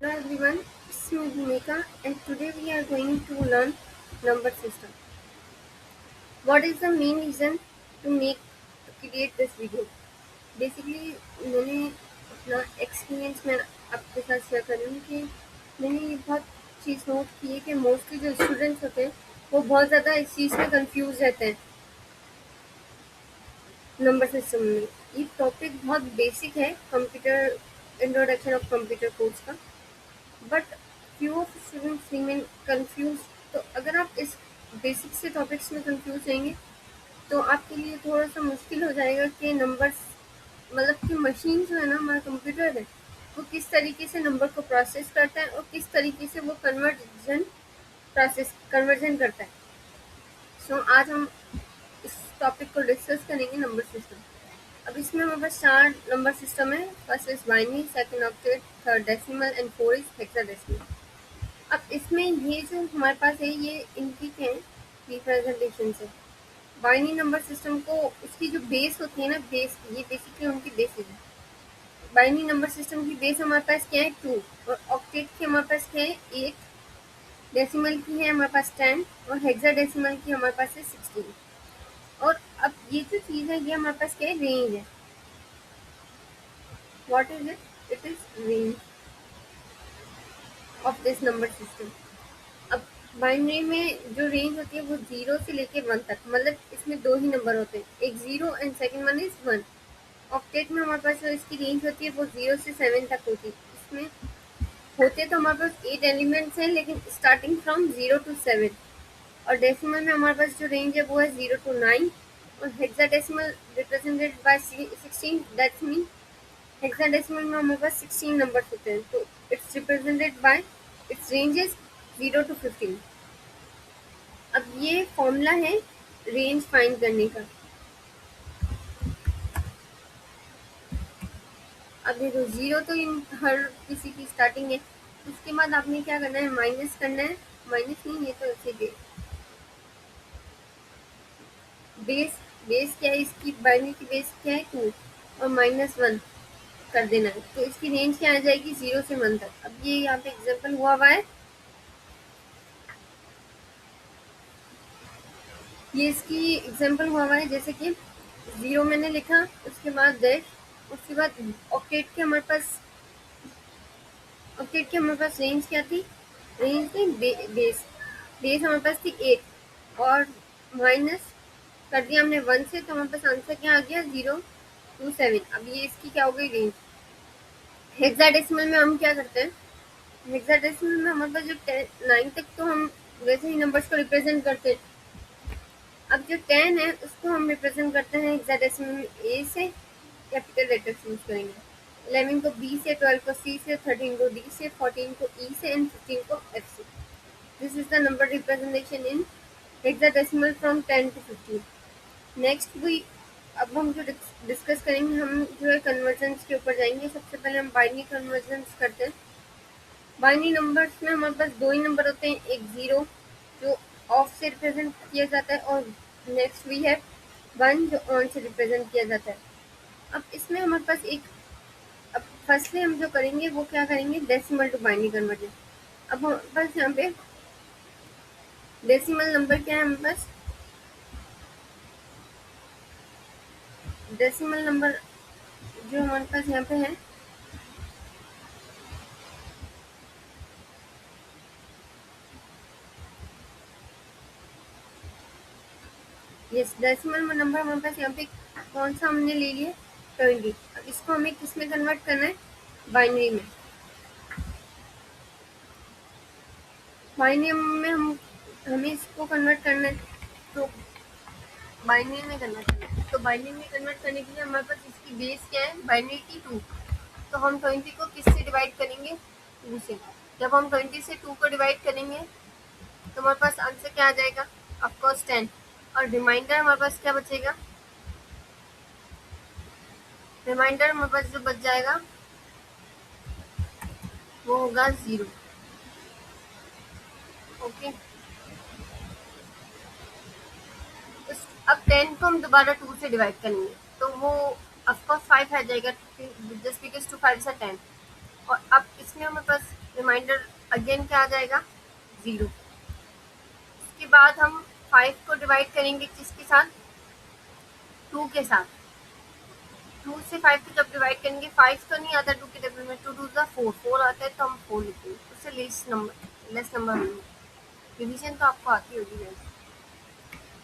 Hello everyone, it's me Bhumika and today we are going to learn number system. What is the main reason to create this video? Basically मैंने अपना experience मैं आपके साथ share कर रही हूँ कि मैंने ये बहुत चीज़ नोट की है कि मोस्टली जो स्टूडेंट्स होते हैं वो बहुत ज़्यादा इस चीज़ में कंफ्यूज रहते हैं नंबर सिस्टम में। ये टॉपिक बहुत बेसिक है computer introduction of computer course का, but few of students remain confuse. तो अगर आप इस बेसिक से टॉपिक्स में कंफ्यूज रहेंगे तो आपके लिए थोड़ा सा मुश्किल हो जाएगा कि नंबर्स मतलब कि मशीन जो है ना, हमारा कंप्यूटर है, वो किस तरीके से नंबर को प्रोसेस करता है और किस तरीके से वो कन्वर्जन करता है। सो आज हम इस टॉपिक को डिस्कस करेंगे नंबर सिस्टम। अब इसमें हमारे पास 4 नंबर सिस्टम है। First is binary, second octet, third decimal and four is hexadecimal. अब इसमें ये जो हमारे पास है ये इनकी क्या है रिप्रेजेंटेशन है। बाइनरी नंबर सिस्टम को उसकी जो बेस होती है ना, बेस, ये बेसिकली उनकी बेसिस है। बाइनरी नंबर सिस्टम की बेस हमारे पास क्या है 2, और ऑक्टेट की हमारे पास क्या है 8, डेसिमल की है हमारे पास 10 और हेक्साडेसिमल की हमारे पास है 16। और अब ये जो चीज़ है ये हमारे पास क्या है रेंज है। What is it? It is range of this number system. अब बाइनरी में जो रेंज होती है वो 0 से लेके 1 तक, मतलब इसमें 2 ही नंबर होते हैं, एक 0 and second one is 1। Octet में हमारे पास जो इसकी रेंज होती है वो 0 से 7 तक होती है। इसमें होते तो हमारे पास 8 एलिमेंट्स हैं लेकिन स्टार्टिंग फ्रॉम 0 to 7। और डेसिमल में हमारे पास जो रेंज है वो है 0 to 9। और hexadecimal represented by 16, that's mean hexadecimal में हमारे पास 16 नंबर्स होते हैं, तो it's represented by it's ranges 0 to 15। अब ये फॉर्मूला है रेंज फाइंड करने का। अब देखो 0 तो इन हर किसी की स्टार्टिंग है। उसके बाद आपने क्या करना है, माइनस करना है। माइनस नहीं, ये तो ऐसे बेस। बेस क्या है इसकी, बाइनरी की बेस क्या है 2 और -1 कर देना है, तो इसकी रेंज क्या आ जाएगी 0 से 1 तक। अब ये यहाँ पे एग्जांपल हुआ है, ये इसकी एग्जांपल हुआ है, जैसे कि 0 मैंने लिखा, उसके बाद डैश, उसके बाद ऑक्टेट के हमारे पास रेंज क्या थी, रेंज थी बेस। बेस हमारे पास थी 8 और माइनस कर दिया हमने 1 से, तो हमारे पास आंसर क्या आ गया 0 to 7। अब ये इसकी क्या हो गई रेंज। हेक्साडेसिमल में हम क्या करते हैं, हेक्साडेसिमल में हमारे पास जो 9 तक तो हम वैसे ही नंबर्स को रिप्रेजेंट करते हैं। अब जो 10 है उसको हम रिप्रेजेंट करते हैं हेक्साडेसिमल में ए से, कैपिटल लेटर्स यूज करेंगे। 11 को बी से, 12 को सी से, 13 को डी से, 14 को ई से एंड 15 को एफ से। This is the number representation in hexadecimal from 10 to 15। Next भी अब हम जो डिस्कस करेंगे, हम जो है कन्वर्जन्स के ऊपर जाएंगे। सबसे पहले हम बाइनरी कन्वर्जन्स करते हैं। बाइनरी नंबर्स में हमारे पास 2 ही नंबर होते हैं, एक 0 जो ऑफ से रिप्रेजेंट किया जाता है और नेक्स्ट वी है 1 जो ऑन से रिप्रेजेंट किया जाता है। अब इसमें हमारे पास एक, अब फर्स्टली हम जो करेंगे वो क्या करेंगे, डेसिमल टू बाइनरी कन्वर्जन। अब हमारे पास यहाँ पे डेसिमल नंबर क्या है, हमारे पास डेसिमल नंबर जो हमारे पास यहाँ पे है, यस, डेसिमल नंबर हमारे पास यहाँ पे कौन सा हमने ले लिया 20। अब इसको हमें किस में कन्वर्ट करना है, बाइनरी में। बाइनरी में हम हमें इसको कन्वर्ट करना है, तो बाइनरी में कन्वर्ट करना है। तो बाइनरी में कन्वर्ट करने के लिए हमारे पास इसकी बेस क्या है, बाइनरी की 2। तो हम 20 को किस से डिवाइड करेंगे, 2 से। जब हम 20 से 2 को डिवाइड करेंगे तो हमारे पास आंसर क्या आ जाएगा, ऑफकोर्स 10। और रिमाइंडर हमारे पास क्या बचेगा, रिमाइंडर हमारे पास जो बच जाएगा वो होगा 0। ओके, अब 10 को हम दोबारा 2 से डिवाइड करेंगे तो वो ऑफकोर्स 5 आ जाएगा, जस्ट बिकॉज 2 5 10। और अब इसमें हमारे पास रिमाइंडर अगेन क्या आ जाएगा 0। इसके बाद हम 5 को डिवाइड करेंगे किसके साथ, 2 के साथ। 2 से 5 को जब डिवाइड करेंगे 5 तो नहीं आता 2 के टेबल में, 2 2 4, 4 आता है तो हम 4 लिखेंगे, उससे लेस नंबर होंगे। डिवीजन तो आपको आती होगी वैसे।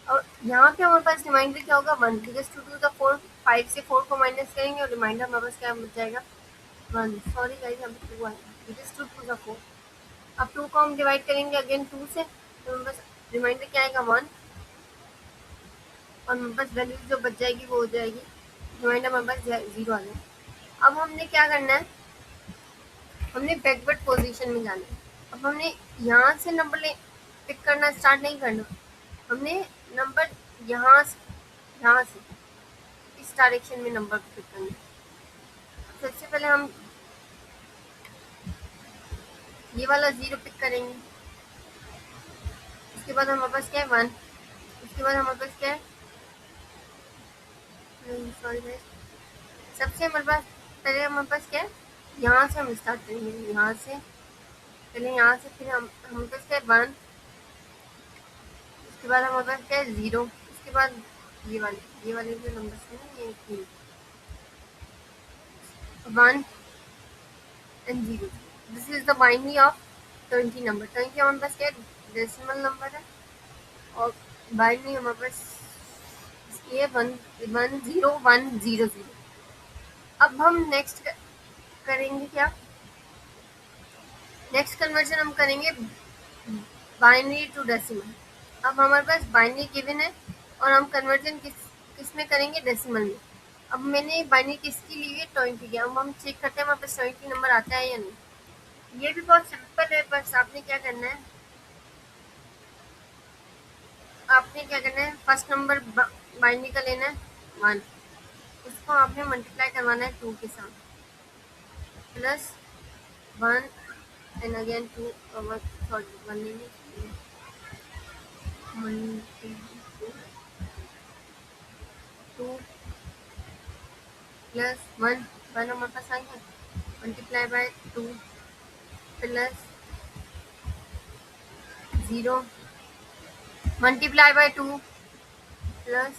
और यहाँ पे हमारे पास रिमाइंडर क्या होगा 1, बिकॉज 2 2 4, 5 से 4 को माइनस करेंगे और रिमाइंडर हमारे पास क्या बच जाएगा 1। सॉरी गाइस, यहाँ पे 2 आएगा, बिकॉज 2 2 4। अब 2 को हम डिवाइड करेंगे अगेन 2 से, तो हमारे पास रिमाइंडर क्या आएगा 1, और हमारे पास वैल्यू जो बच जाएगी वो हो जाएगी, रिमाइंडर हमारे पास 0 आ जाएगा। अब हमने क्या करना है, हमने बैकवर्ड पोजीशन में जाना है। अब हमने यहाँ से नंबर ले पिक करना स्टार्ट नहीं करना, हमने नंबर यहाँ से इस डायरेक्शन में नंबर पिक करना है। सबसे पहले हम ये वाला 0 पिक करेंगे, उसके बाद हमारे पास क्या है 1, उसके बाद हमारे पास क्या है, सॉरी गाइस, सबसे हमारे पास पहले हमारे पास क्या है, यहाँ से हम स्टार्ट करेंगे, यहाँ से पहले यहाँ से, फिर हम हमारे पास क्या है 1, उसके बाद हमारे पास क्या है 0, उसके बाद ये वाले जो नंबर हैं ये 1 and 0। This is the binary of 20 number. 20 हमारे पास क्या है, डेसिमल नंबर है, और बाइनरी हमारे पास ये 10100। अब हम नेक्स्ट करेंगे क्या, नेक्स्ट कन्वर्जन हम करेंगे बाइनरी टू डेसिमल। अब हमारे पास बाइनरी गिवन है और हम कन्वर्जन किस में करेंगे, डेसिमल में। अब मैंने बाइनरी किसकी ली है, 20 की। अब हम चेक करते हैं हमारे पास 20 नंबर आता है या नहीं। ये भी बहुत सिंपल है, बस आपने क्या करना है, फर्स्ट नंबर बाइनरी का लेना है 1, उसको आपने मल्टीप्लाई करवाना है 2 के साथ, प्लस 1 एंड अगेन 2, सॉरी 1 नहीं, 2 प्लस 1 हमारे पास आएगा, multiply by 2 plus 0 multiply by 2 plus,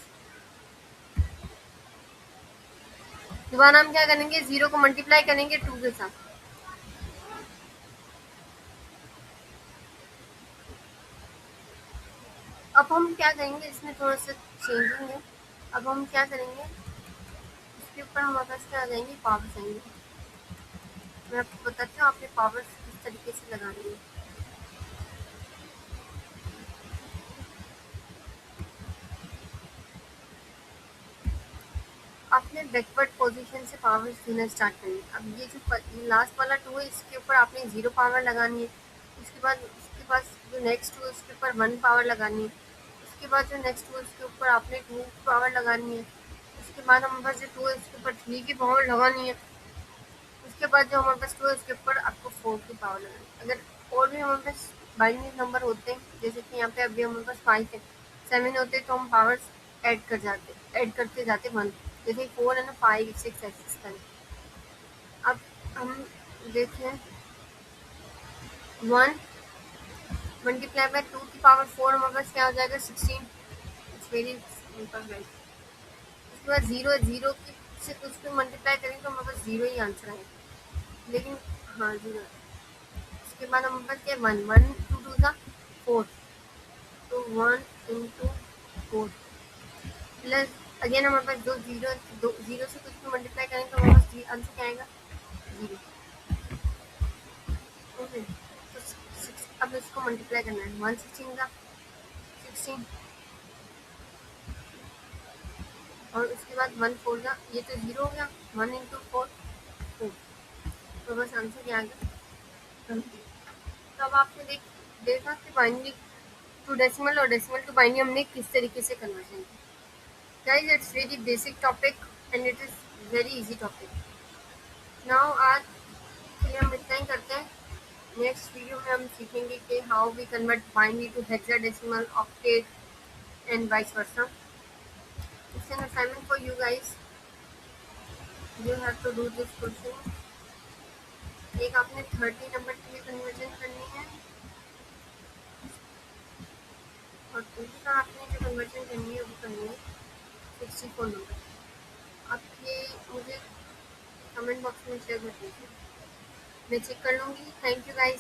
दोबारा हम क्या करेंगे, 0 को मल्टीप्लाई करेंगे 2 के साथ। अब हम क्या करेंगे, इसमें थोड़ा सा चेंजिंग है। अब हम क्या करेंगे, इसके ऊपर हमारे पास क्या आ जाएंगे, पावर्स आएंगे। मैं आपको बताती हूँ आपने पावर्स किस तरीके से लगानी है। आपने बैकवर्ड पोजीशन से पावर्स देना स्टार्ट करनी है। अब ये जो लास्ट वाला 2 है, इसके ऊपर आपने 0 पावर लगानी है। उसके बाद जो नेक्स्ट 2 है उसके ऊपर 1 पावर लगानी है। उसके बाद जो नेक्स्ट 2 है उसके ऊपर आपने 2 पावर लगानी है। उसके बाद हमारे पास जो 2 है उसके ऊपर 3 की पावर लगानी है। उसके बाद जो हमारे पास 2 है उसके ऊपर आपको 4 की पावर लगानी है। अगर और भी हमारे पास बाइनरी नंबर होते हैं, जैसे कि यहाँ पे अभी हमारे पास 5 है, 7 होते तो हम पावर्स ऐड करते जाते 1, जैसे 4 है ना, 5 6 है, 6 है। अब हम देखें 1 मल्टीप्लाई बाय 2 की पावर 4 हमारे पास क्या हो जाएगा 16। It's very simple guys. उसके बाद 0 है, 0 की से कुछ भी मल्टीप्लाई करेंगे तो हमारे पास 0 ही आंसर आएगा, लेकिन हाँ 0। उसके बाद हमारे पास क्या 1 1 2 2 सा 4, तो 1 इंटू 4 प्लस अगेन हमारे पास 0 से कुछ भी मल्टीप्लाई करेंगे तो हमारे पास आंसर क्या आएगा 0। ओके, तो अब इसको मल्टीप्लाई करना है 116 का 16, और उसके बाद 1 4 का, ये तो 0 हो गया, 1 इंटू 4 4, तो बस आंसर क्या आ गया 20। तो अब आपने देखा कि बाइनरी टू डेसिमल और डेसिमल टू बाइनरी हमने किस तरीके से कन्वर्जन किया। Guys, it's very basic topic and it is very easy topic. Now आज के लिए हम इतना ही करते हैं। नेक्स्ट वीडियो में हम सीखेंगे कि how we convert binary to hexadecimal, octet and vice versa. It's an assignment for you guys, you have to do this question. एक आपने 30 नंबर के लिए और दूसरी का आपने जो कन्वर्जन करनी है वो करनी है 64 नंबर। आप ये मुझे कमेंट बॉक्स में शेयर कर दीजिए, मैं चेक कर लूँगी। Thank you guys.